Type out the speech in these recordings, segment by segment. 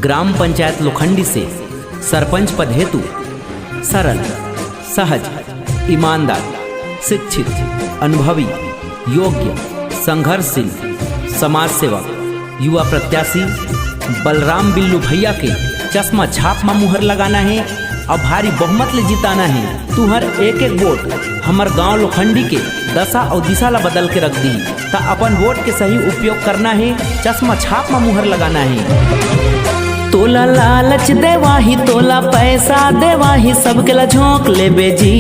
Gram panchayat लोखंडी से सरपंच पद हेतु सरल, सहज, ईमानदार, शिक्षित, अनुभवी, योग्य, संघर्षशील, समाज सेवक, युवा प्रत्याशी बलराम बिल्लू भैया के चश्मा छाप में मुहर लगाना है और भारी बहुमत ले जिताना है। तू हर एक एक वोट हमार गांव लोखंडी के दशा और दिशा ला बदल के रख दी ता अपन वोट के सही उपयोग करना है, चश्मा छाप में मुहर लगाना है। तोला लालच देवाही, तोला पैसा देवाही, सबके ला झोंक ले बेजी,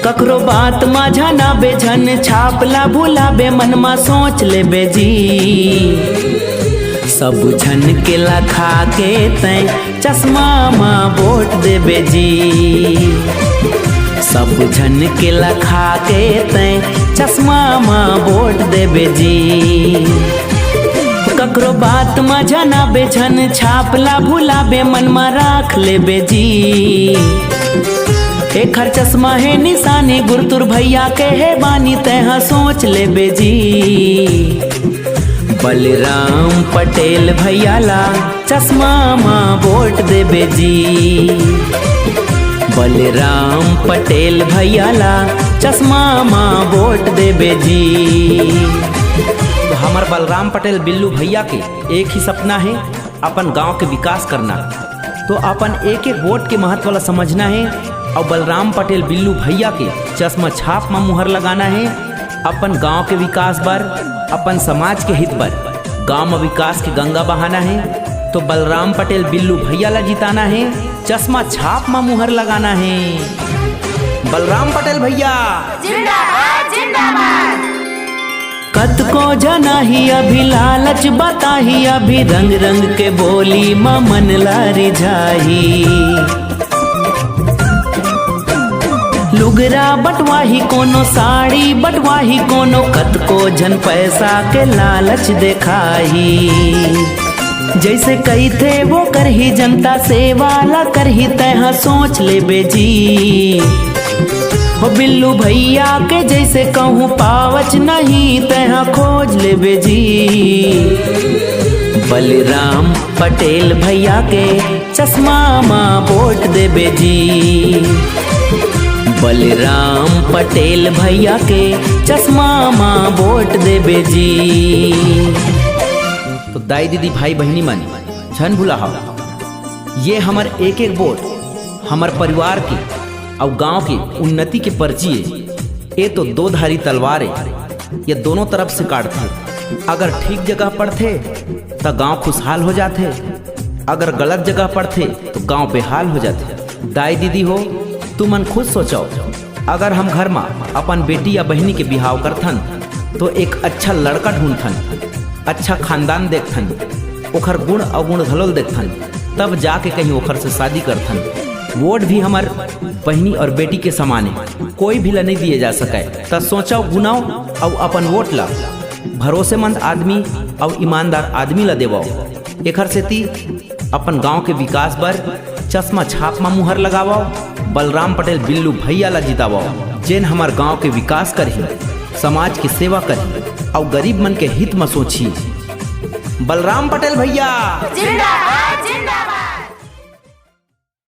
ककरो बात माझा ना बेझन, छापला भूलाबे मन मा सोच ले बेजी, सब झन के ला खा के तैं चश्मा मा वोट दे बेजी, सब झन के ला खा के तैं चश्मा मा वोट दे बेजी, ककरो बात माझा ना बेझन, छापला भूलाबे मन मा राख ले बेजी, एक हर चश्मा है निशानी, गुरतुर भैया के है बानी, तैहा सोच ले बेजी, बलराम पटेल भैया ला चश्मा माँ वोट दे बेजी, बलराम पटेल भैया ला चश्मा माँ वोट दे बेजी। तो हमार बलराम पटेल बिल्लू भैया के एक ही सपना है, अपन गांव के विकास करना। तो अपन एक एक वोट के महत्व ला समझना है और बलराम पटेल बिल्लू भैया के चश्मा छाप में मुहर लगाना है, अपन गांव के विकास पर, अपन समाज के हित पर, गांव में विकास की गंगा बहाना है। तो बलराम पटेल बिल्लू भैया ला जिताना है, चश्मा छाप में मुहर लगाना है। बलराम पटेल भैया जिंदाबाद जिंदाबाद। कत को जना ही अभी लालच बताही, अभी रंग रंग के बोली मा मन लारी जाही, लुगरा बटवाही कोनो साड़ी बटवाही कोनो, कत को जन पैसा के लालच देखाही, जैसे कही थे वो करही जनता सेवा ला करही, तैहा सोच ले बेजी, हो बिल्लू भैया के जैसे कहूँ पावच नहीं, तैहा खोज ले बेजी, बलराम पटेल भैया के चश्मा माँ वोट दे बेजी, बलराम पटेल भैया के चश्मा माँ वोट दे बेजी। तो दाई दीदी भाई बहनी मन झन भूला हो, ये हमार एक एक वोट हमार परिवार के और गांव के उन्नति के पर्ची है। ये तो दो धारी तलवार है, ये दोनों तरफ से काटते। अगर ठीक जगह पड़ते तो गांव खुशहाल हो जाते, अगर गलत जगह पड़ते तो गांव बेहाल हो जाते। दाई दीदी हो तू मन खुद सोचो, अगर हम घर में अपन बेटी या बहनी के बिहाव करथन तो एक अच्छा लड़का ढूंढथन, अच्छा खानदान देखथन, ओखर गुण अवगुण घलोल देखथन, तब जाके कहीं ओखर से शादी करथन। वोट भी हमार बहनी और बेटी के समान है, कोई भी ला नहीं दिए जा सके। तब सोचो गुनाओ और अपन वोट ला भरोसेमंद आदमी और ईमानदार आदमी ला देवाओ। एखर सेती अपन गांव के विकास बर चश्मा छाप में मुहर लगावाओ, बलराम पटेल बिल्लू भैया ला जितावाओ, जेन हमार गांव के विकास करही, समाज की सेवा करही और गरीब मन के हित में सोची। बलराम पटेल भैया जिंदाबाद जिंदाबाद।